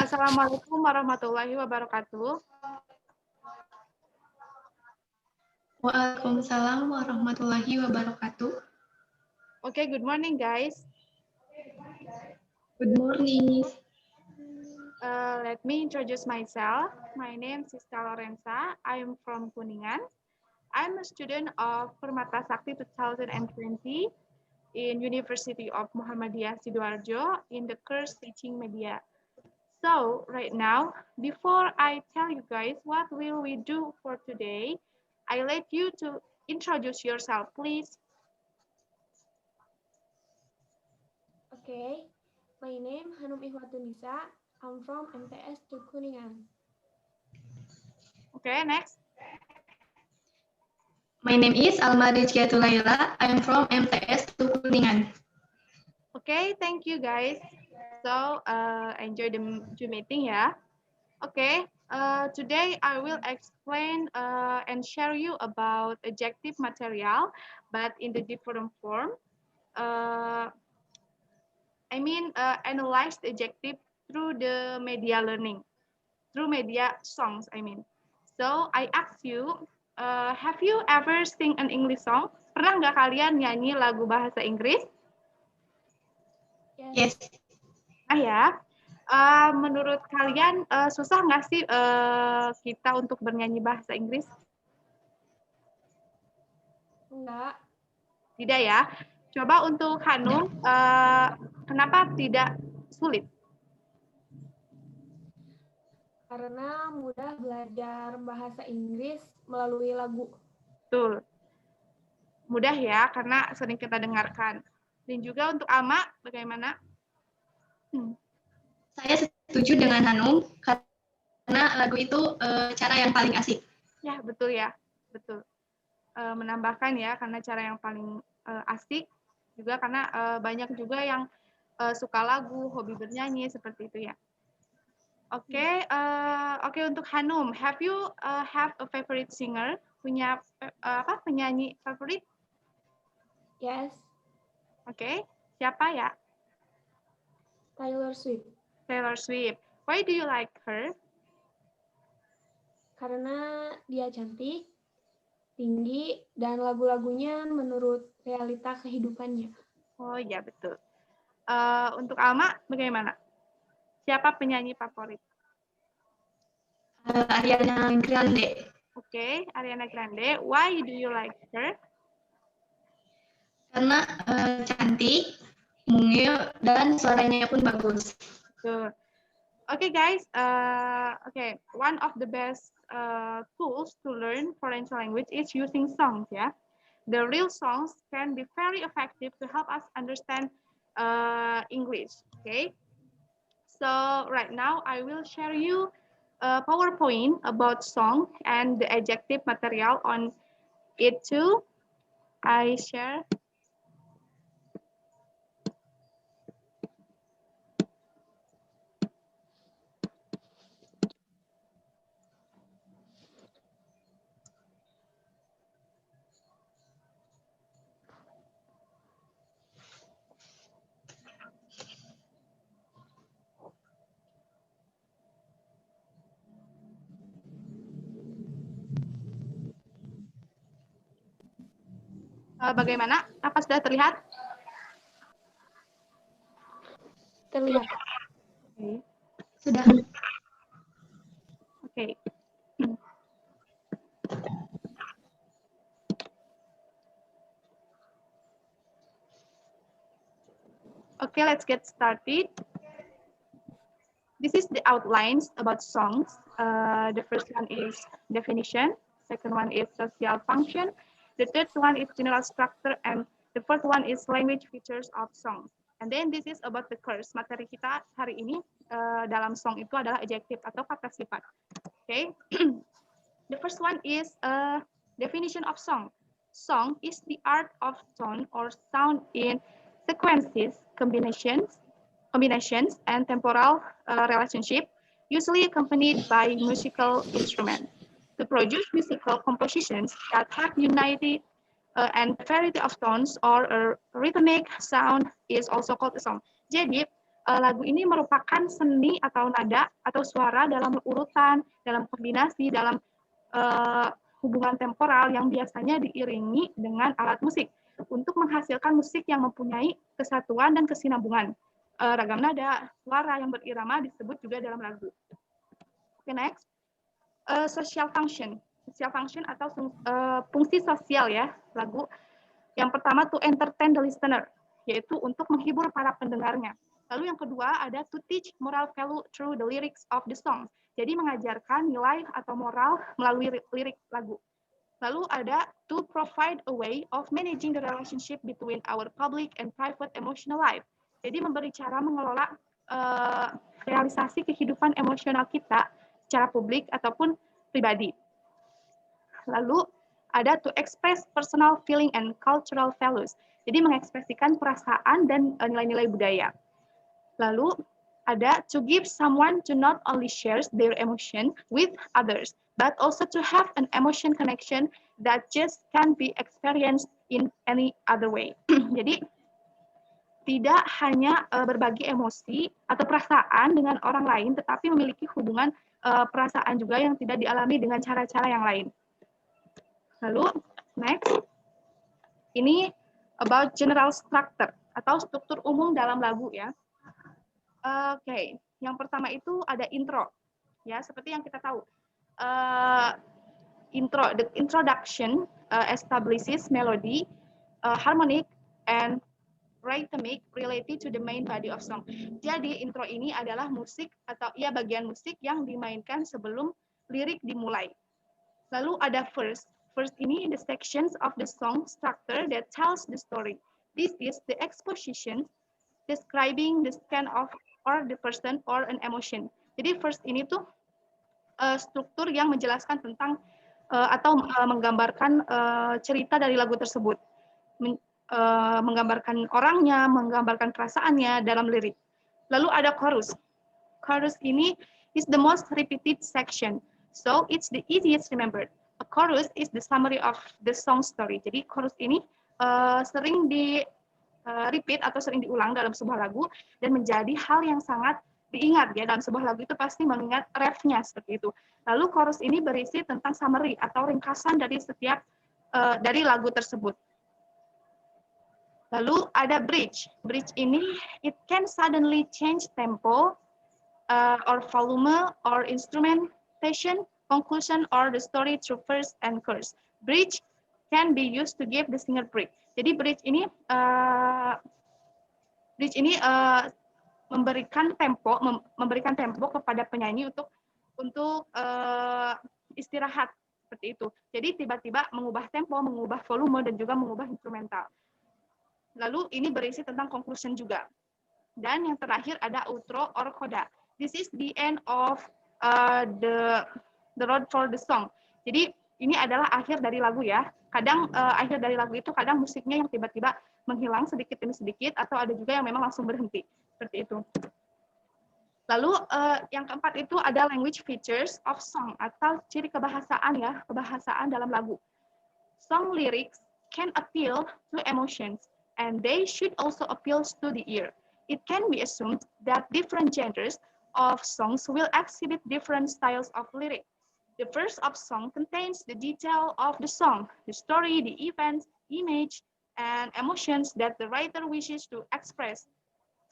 Assalamualaikum warahmatullahi wabarakatuh. Waalaikumsalam warahmatullahi wabarakatuh. Okay, good morning, guys. Good morning. Let me introduce myself. My name is Siska Lorenza. I am from Kuningan. I'm a student of Permata Sakti 2020 in University of Muhammadiyah Sidoarjo in the course Teaching Media. So, right now, before I tell you guys what will we do for today, I let you to introduce yourself, please. Okay, my name Hanum Ihwatunisa. I'm from MTS to Kuningan. Okay, next. My name is Alma Rizkiatul Laila. I'm from MTS to Kuningan. Okay, thank you guys. So, enjoy the meeting ya. Okay, today I will explain and share you about adjective material, but in the different form. Analyze the adjective through the media learning, through media songs, I mean. So, I ask you, have you ever sing an English song? Pernah nggak kalian nyanyi lagu bahasa Inggris? Yes. Ya, menurut kalian susah nggak sih kita untuk bernyanyi bahasa Inggris? Enggak, Tidak ya. Coba untuk Hanum, kenapa tidak sulit? karena mudah belajar bahasa Inggris melalui lagu. Betul. Mudah ya, karena sering kita dengarkan. Dan juga untuk Ama, bagaimana? Saya setuju dengan Hanum karena lagu itu cara yang paling asik. Ya, betul ya. Betul. Menambahkan ya, karena cara yang paling asik. Juga karena banyak juga yang suka lagu, hobi bernyanyi, seperti itu ya. Oke, untuk Hanum, have you have a favorite singer? Punya penyanyi favorit? Yes, Oke, siapa ya? Taylor Swift. Taylor Swift. Why do you like her? Karena dia cantik, tinggi, dan lagu-lagunya menurut realita kehidupannya. Oh iya, betul. Untuk Alma, bagaimana? Siapa penyanyi favorit? Ariana Grande. Oke, Ariana Grande. Why do you like her? Karena cantik, mungil, dan suaranya pun bagus. Betul. Okay, guys. One of the best tools to learn foreign language is using songs. Yeah, the real songs can be very effective to help us understand English. Okay. So right now I will share you a PowerPoint about song and the adjective material on it too. I share. Bagaimana? Apa sudah terlihat? Terlihat. Okay. Sudah. Okay. Okay, let's get started. This is the outlines about songs. The first one is definition. Second one is social function. The third one is general structure. And the fourth one is language features of songs. And then this is about the curse. Materi kita hari ini dalam song itu adalah adjective atau kata sifat. Okay. The first one is a definition of song. Song is the art of tone or sound in sequences, combinations, and temporal relationship, usually accompanied by musical instruments. To produce musical compositions that have unity and variety of tones or a rhythmic sound is also called a song. Jadi, lagu ini merupakan seni atau nada atau suara dalam urutan, dalam kombinasi, dalam hubungan temporal yang biasanya diiringi dengan alat musik untuk menghasilkan musik yang mempunyai kesatuan dan kesinambungan. Ragam nada, suara yang berirama disebut juga dalam lagu. Oke, next. Social function. Social function atau fungsi sosial ya lagu. Yang pertama to entertain the listener, yaitu untuk menghibur para pendengarnya. Lalu yang kedua ada to teach moral value through the lyrics of the song. Jadi mengajarkan nilai atau moral melalui lirik lagu. Lalu ada to provide a way of managing the relationship between our public and private emotional life. Jadi memberi cara mengelola realisasi kehidupan emosional kita secara publik ataupun pribadi. Lalu ada to express personal feeling and cultural values. Jadi mengekspresikan perasaan dan nilai-nilai budaya. Lalu ada to give someone to not only share their emotion with others, but also to have an emotion connection that just can't be experienced in any other way. Jadi tidak hanya berbagi emosi atau perasaan dengan orang lain, tetapi memiliki hubungan perasaan juga yang tidak dialami dengan cara-cara yang lain. Lalu next, ini about general structure atau struktur umum dalam lagu ya. Oke, yang pertama itu ada intro, ya seperti yang kita tahu. The introduction establishes melody, harmonic, and rhythmic related to the main body of song. Jadi intro ini adalah musik atau ya bagian musik yang dimainkan sebelum lirik dimulai. Lalu ada verse. Verse ini the sections of the song structure that tells the story. This is the exposition describing the scan of or the person or an emotion. Jadi verse ini tuh struktur yang menjelaskan tentang atau menggambarkan cerita dari lagu tersebut, menggambarkan orangnya, menggambarkan perasaannya dalam lirik. Lalu ada chorus. Chorus ini is the most repeated section, so it's the easiest remembered. A chorus is the summary of the song story. Jadi chorus ini sering di repeat atau sering diulang dalam sebuah lagu dan menjadi hal yang sangat diingat ya dalam sebuah lagu itu pasti mengingat refnya seperti itu. Lalu chorus ini berisi tentang summary atau ringkasan dari setiap dari lagu tersebut. Lalu ada bridge. Bridge ini it can suddenly change tempo or volume or instrumentation, conclusion or the story through verse and chorus. Bridge can be used to give the singer break. Jadi bridge ini memberikan tempo kepada penyanyi untuk istirahat seperti itu. Jadi tiba-tiba mengubah tempo, mengubah volume dan juga mengubah instrumental. Lalu ini berisi tentang conclusion juga. Dan yang terakhir ada outro or coda. This is the end of the road for the song. Jadi ini adalah akhir dari lagu ya. Kadang akhir dari lagu itu kadang musiknya yang tiba-tiba menghilang sedikit demi sedikit atau ada juga yang memang langsung berhenti seperti itu. Lalu yang keempat itu ada language features of song atau ciri kebahasaan ya, kebahasaan dalam lagu. Song lyrics can appeal to emotions and they should also appeal to the ear. It can be assumed that different genres of songs will exhibit different styles of lyrics. The verse of song contains the detail of the song, the story, the events, image, and emotions that the writer wishes to express.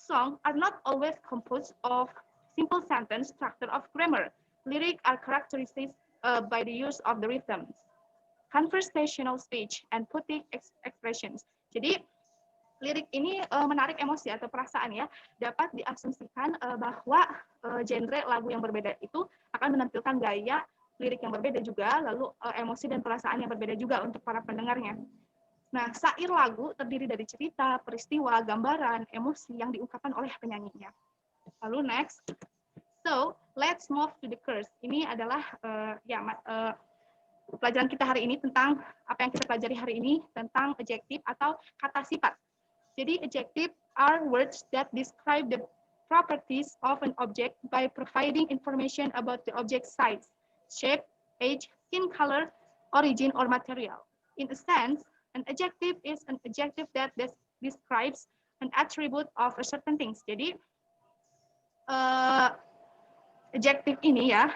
Songs are not always composed of simple sentence structure of grammar. Lyrics are characterized by the use of the rhythms, conversational speech, and poetic expressions. Jadi lirik ini menarik emosi atau perasaan ya, dapat diasumsikan bahwa genre lagu yang berbeda itu akan menampilkan gaya lirik yang berbeda juga, lalu emosi dan perasaan yang berbeda juga untuk para pendengarnya. Nah, syair lagu terdiri dari cerita, peristiwa, gambaran, emosi yang diungkapkan oleh penyanyinya. Lalu next, so let's move to the chorus. Ini adalah pelajaran kita hari ini tentang apa yang kita pelajari hari ini tentang adjective atau kata sifat. Jadi adjective are words that describe the properties of an object by providing information about the object's size, shape, age, skin color, origin, or material. In a sense, an adjective is an adjective that describes an attribute of a certain thing. Jadi adjective ini ya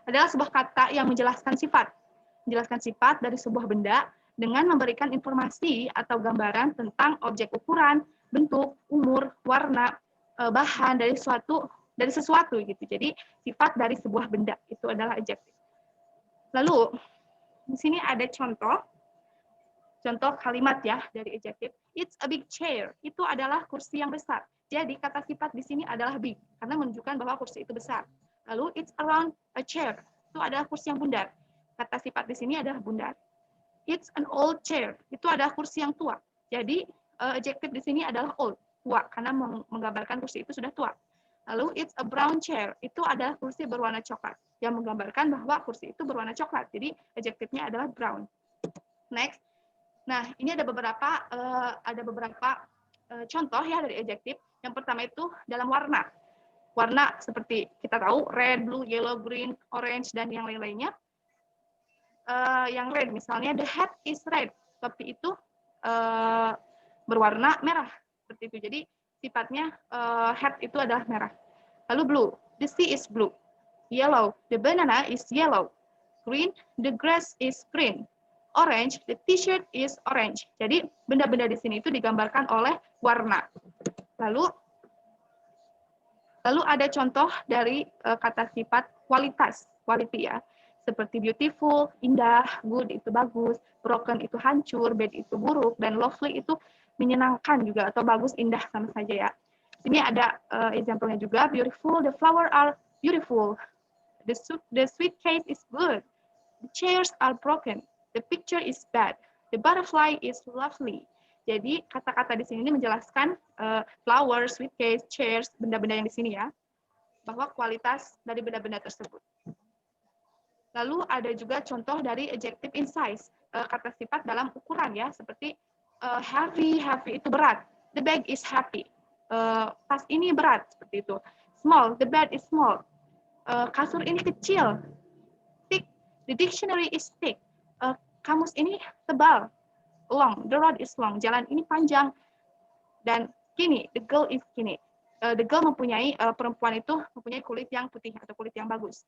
adalah sebuah kata yang menjelaskan sifat dari sebuah benda dengan memberikan informasi atau gambaran tentang objek ukuran, bentuk, umur, warna, bahan dari sesuatu gitu. Jadi sifat dari sebuah benda itu adalah adjective. Lalu di sini ada contoh kalimat ya dari adjective. It's a big chair. Itu adalah kursi yang besar. Jadi kata sifat di sini adalah big karena menunjukkan bahwa kursi itu besar. Lalu it's around a chair. Itu adalah kursi yang bundar. Kata sifat di sini adalah bundar. It's an old chair. Itu adalah kursi yang tua. Jadi adjective di sini adalah old, tua karena menggambarkan kursi itu sudah tua. Lalu it's a brown chair. Itu adalah kursi berwarna coklat yang menggambarkan bahwa kursi itu berwarna coklat. Jadi adjective-nya adalah brown. Next. Nah, ini ada beberapa contoh ya dari adjective. Yang pertama itu dalam warna. Warna seperti kita tahu red, blue, yellow, green, orange dan yang lain-lainnya. Yang red misalnya the hat is red. Topi itu berwarna merah seperti itu. Jadi sifatnya hat itu adalah merah. Lalu blue, the sea is blue. Yellow, the banana is yellow. Green, the grass is green. Orange, the t-shirt is orange. Jadi benda-benda di sini itu digambarkan oleh warna. Lalu ada contoh dari kata sifat kualitas, quality ya. Seperti beautiful, indah, good itu bagus, broken itu hancur, bad itu buruk, dan lovely itu menyenangkan juga atau bagus, indah sama saja ya. Ini ada example-nya juga, beautiful, the flower are beautiful, the suitcase is good, the chairs are broken, the picture is bad, the butterfly is lovely. Jadi kata-kata di sini menjelaskan flower, suitcase, chairs, benda-benda yang di sini ya, bahwa kualitas dari benda-benda tersebut. Lalu ada juga contoh dari adjective in size, kata sifat dalam ukuran ya, seperti heavy itu berat, the bag is heavy, tas ini berat, seperti itu. Small, the bed is small, kasur ini kecil. Thick, the dictionary is thick, kamus ini tebal. Long, the road is long, jalan ini panjang. Dan skinny, the girl is skinny. The girl perempuan itu mempunyai kulit yang putih atau kulit yang bagus.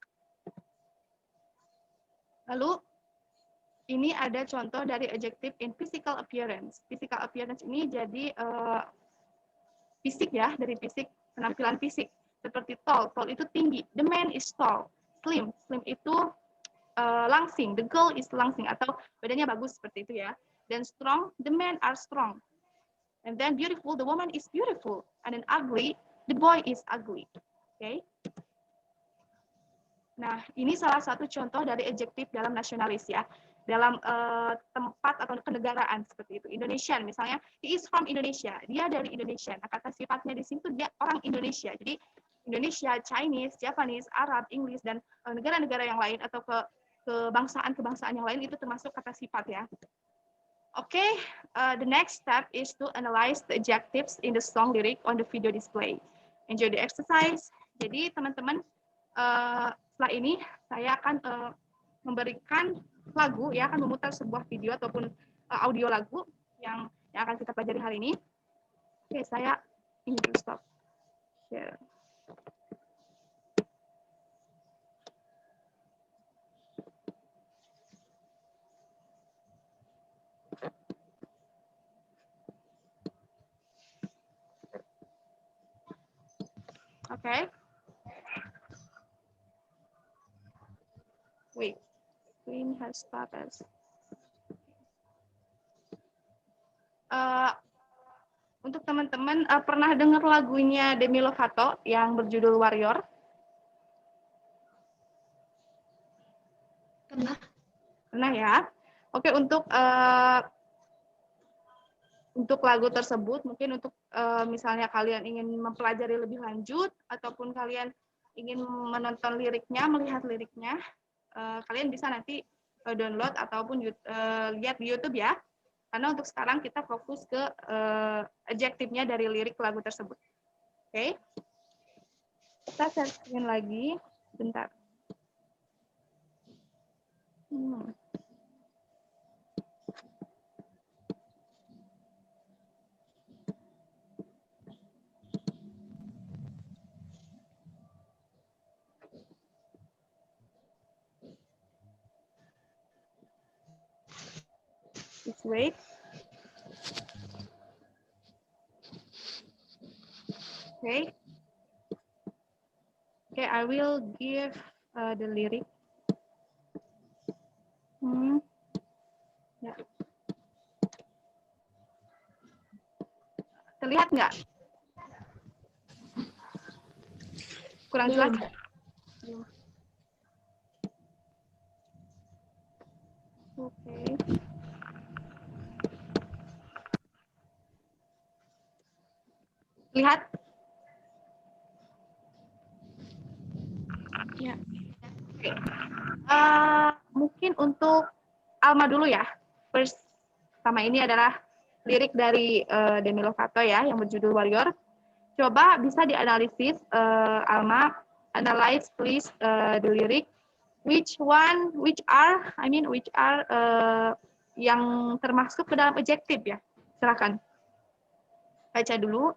Lalu ini ada contoh dari adjective in physical appearance. Physical appearance ini jadi fisik ya, dari fisik, penampilan fisik. Seperti tall itu tinggi. The man is tall. Slim itu langsing. The girl is langsing atau badannya bagus seperti itu ya. Dan strong, the men are strong. And then beautiful, the woman is beautiful. And then ugly, the boy is ugly. Okay. Nah, ini salah satu contoh dari adjektif dalam nasionalis ya. Dalam tempat atau kenegaraan seperti itu. Indonesian misalnya, he is from Indonesia. Dia dari Indonesia. Nah, kata sifatnya di sini tuh dia orang Indonesia. Jadi Indonesia, Chinese, Japanese, Arab, English, dan negara-negara yang lain atau kebangsaan-kebangsaan yang lain itu termasuk kata sifat ya. Okay, the next step is to analyze the adjectives in the song lyric on the video display. Enjoy the exercise. Jadi teman-teman, setelah ini saya akan memberikan lagu, ya akan memutar sebuah video ataupun audio lagu yang akan kita pelajari hari ini. Oke, saya ini dulu stop share. Okay. Wait, screen has status. Untuk teman-teman pernah dengar lagunya Demi Lovato yang berjudul Warrior? Pernah ya. Oke, untuk lagu tersebut mungkin untuk misalnya kalian ingin mempelajari lebih lanjut ataupun kalian ingin menonton liriknya, melihat liriknya, kalian bisa nanti download ataupun lihat di YouTube ya. Karena untuk sekarang kita fokus ke adjektifnya dari lirik lagu tersebut. Oke. Kita share screen lagi. Bentar. wait. Okay. Okay, I will give the lyric. Ya. Terlihat nggak? Kurang jelas? Belum. Oke. Lihat? Ya. Oke. Mungkin untuk Alma dulu ya. First, sama ini adalah lirik dari Demi Lovato ya, yang berjudul Warrior. Coba bisa dianalisis, Alma, analyze please the lyric. Which are yang termasuk ke dalam adjective ya. Silakan. Baca dulu.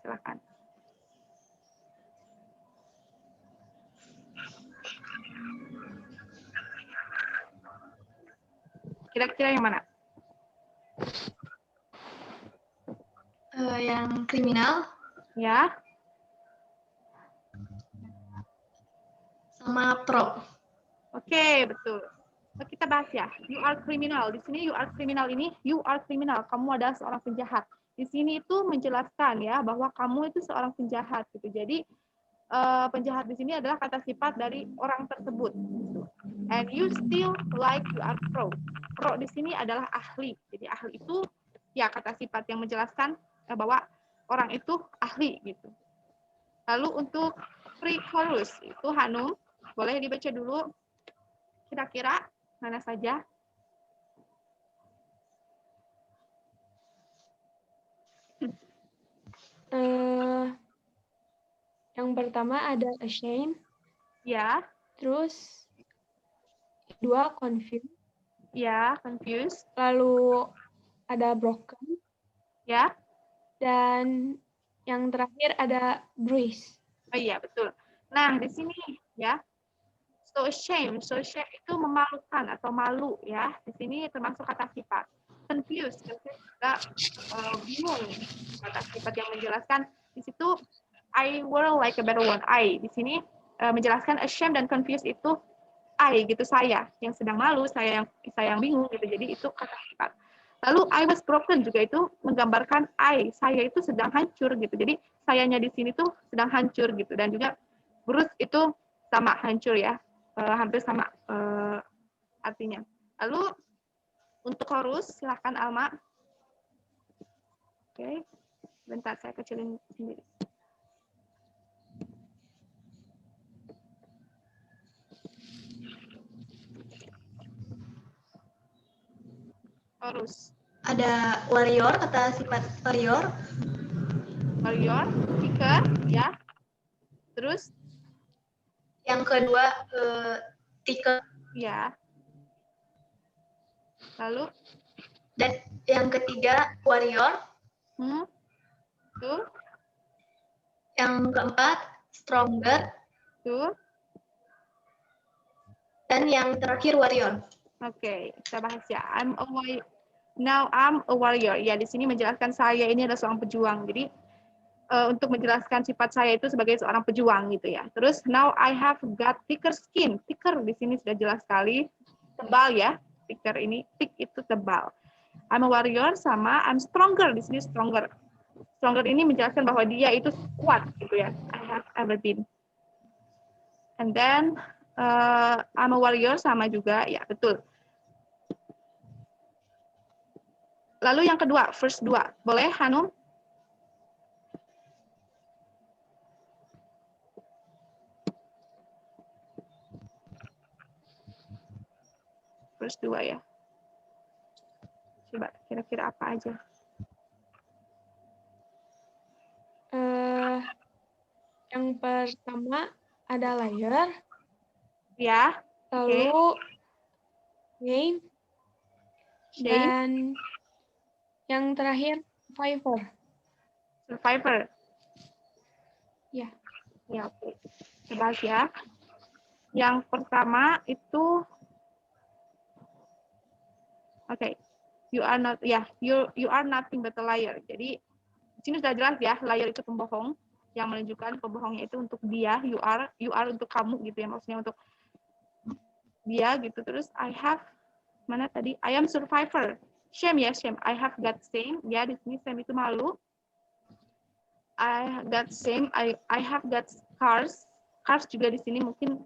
Silakan. Kira-kira yang mana? Yang kriminal Ya. sama pro. Oke, betul. Kita bahas ya. You are criminal. Di sini you are criminal ini, you are criminal. Kamu adalah seorang penjahat. Di sini itu menjelaskan ya bahwa kamu itu seorang penjahat gitu. Jadi penjahat di sini adalah kata sifat dari orang tersebut. Gitu. And you still like you are pro. Pro di sini adalah ahli. Jadi ahli itu ya kata sifat yang menjelaskan bahwa orang itu ahli gitu. Lalu untuk pre-chorus itu Hanum, boleh dibaca dulu kira-kira mana saja? Yang pertama ada ashamed. Ya. Terus kedua confused. Ya, confused. Lalu ada broken. Ya. Dan yang terakhir ada bruised. Oh iya, betul. Nah, di sini ya. So shame itu memalukan atau malu ya. Di sini termasuk kata sifat. Confused juga bingung. Kata sifat yang menjelaskan di situ I were like a better one. I di sini menjelaskan ashamed dan confused itu I gitu, saya yang sedang malu, saya yang bingung gitu. Jadi itu kata sifat. Lalu I was broken juga itu menggambarkan saya itu sedang hancur gitu. Jadi sayanya di sini tuh sedang hancur gitu. Dan juga bruise itu sama hancur ya. Hampir sama artinya. Lalu untuk chorus silahkan Alma. Oke. Bentar saya kecilin sendiri. Chorus. Ada warrior, kata sifat warrior. Warrior, kicker, ya. Terus? Yang kedua, ticker. Ya. Lalu? Dan yang ketiga, warrior. Tuh. Yang keempat, stronger. Tuh. Dan yang terakhir, warrior. Oke, kita bahas ya. Now I'm a warrior. Ya, di sini menjelaskan saya ini adalah seorang pejuang. Jadi untuk menjelaskan sifat saya itu sebagai seorang pejuang gitu ya. Terus now I have got thicker skin. Thicker di sini sudah jelas sekali, tebal ya. Thicker ini, thick itu tebal. I'm a warrior sama I'm stronger di sini stronger. Stronger ini menjelaskan bahwa dia itu kuat gitu ya. I have ever been. And then I'm a warrior sama juga ya betul. Lalu yang kedua, first dua. Boleh, Hanum? First dua ya. Coba, kira-kira apa aja? Yang pertama ada layer. Ya. Lalu name. Shame. Dan yang terakhir survivor. Survivor. Ya. Ya, oke. Kita bahas ya. Yang pertama itu, oke. you are not, you are nothing but a liar. Jadi di sini sudah jelas ya, liar itu pembohong, yang menunjukkan pembohongnya itu untuk dia, you are untuk kamu gitu ya, maksudnya untuk dia gitu. Terus I have, mana tadi, I am survivor, shame ya, shame, I have got shame ya, di sini shame itu malu. I got shame, I have got scars, scars juga di sini mungkin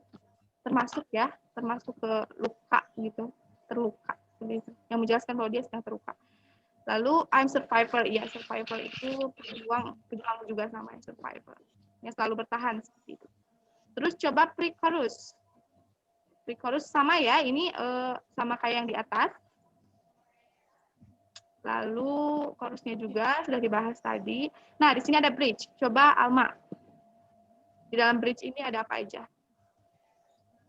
termasuk ya, termasuk ke luka gitu, terluka gitu, yang menjelaskan bahwa dia sedang terluka. Lalu I'm survivor, ya survivor itu pejuang juga sama yang survivor, yang selalu bertahan seperti itu. Terus coba pre-chorus. Pre-chorus sama ya, ini sama kayak yang di atas. Lalu chorusnya juga sudah dibahas tadi. Nah, di sini ada bridge. Coba Alma. Di dalam bridge ini ada apa aja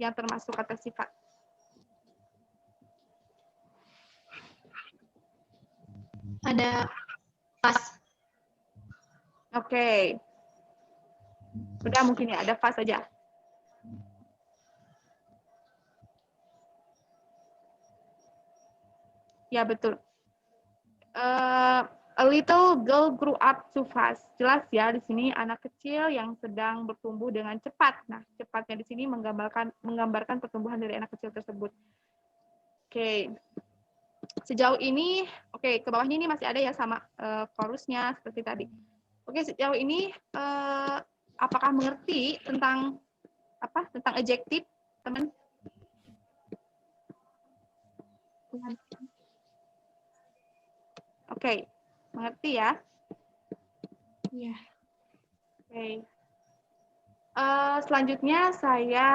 yang termasuk kata sifat? Ada pas. Oke. Udah mungkin ya, ada pas saja. Ya, betul. A little girl grew up too fast. Jelas ya, di sini anak kecil yang sedang bertumbuh dengan cepat. Nah, cepatnya di sini menggambarkan pertumbuhan dari anak kecil tersebut. Oke. Sejauh ini, oke, ke bawahnya ini masih ada ya sama chorusnya seperti tadi. Oke, sejauh ini apakah mengerti tentang tentang adjektif, teman? Oke, mengerti ya? Iya. Oke. Selanjutnya saya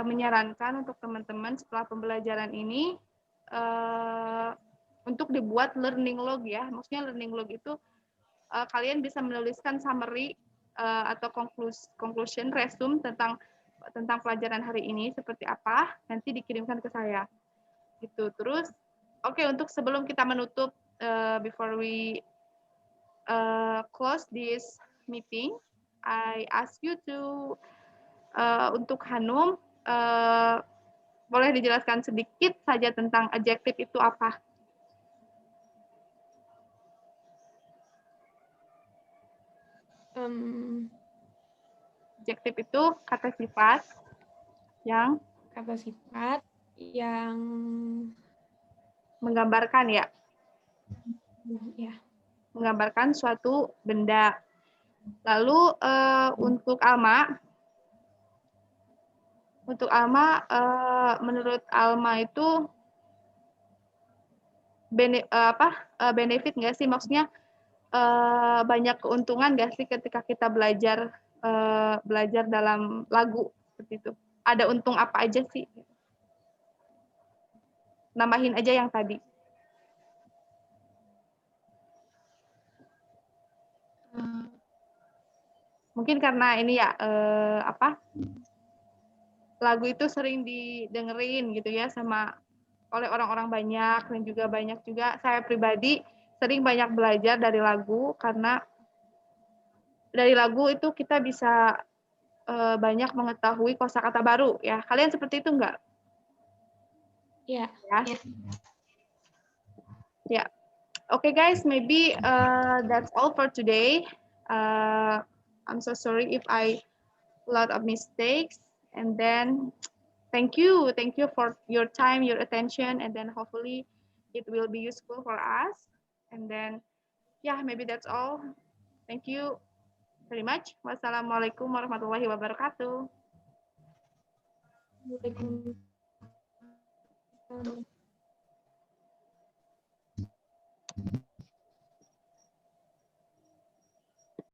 menyarankan untuk teman-teman setelah pembelajaran ini untuk dibuat learning log ya. Maksudnya learning log itu kalian bisa menuliskan summary atau conclusion resume tentang pelajaran hari ini seperti apa, nanti dikirimkan ke saya. Gitu. Terus oke, untuk sebelum kita menutup before we close this meeting, I ask you to untuk Hanum boleh dijelaskan sedikit saja tentang adjektif itu apa? Adjektif itu kata sifat yang menggambarkan ya. Ya. Menggambarkan suatu benda. Lalu untuk Alma, menurut Alma itu benefit nggak sih? Maksudnya banyak keuntungan nggak sih ketika kita belajar dalam lagu seperti itu? Ada untung apa aja sih? Nambahin aja yang tadi. Mungkin karena ini ya lagu itu sering didengerin gitu ya oleh orang-orang banyak, dan juga banyak juga saya pribadi sering banyak belajar dari lagu, karena dari lagu itu kita bisa banyak mengetahui kosakata baru ya. Kalian seperti itu enggak? Ya. Ya. Okay guys, maybe that's all for today. I'm so sorry if I a lot of mistakes, and then thank you for your time, your attention, and then hopefully it will be useful for us. And then yeah, maybe that's all. Thank you very much. Wassalamualaikum warahmatullahi wabarakatuh. Waalaikumsalam.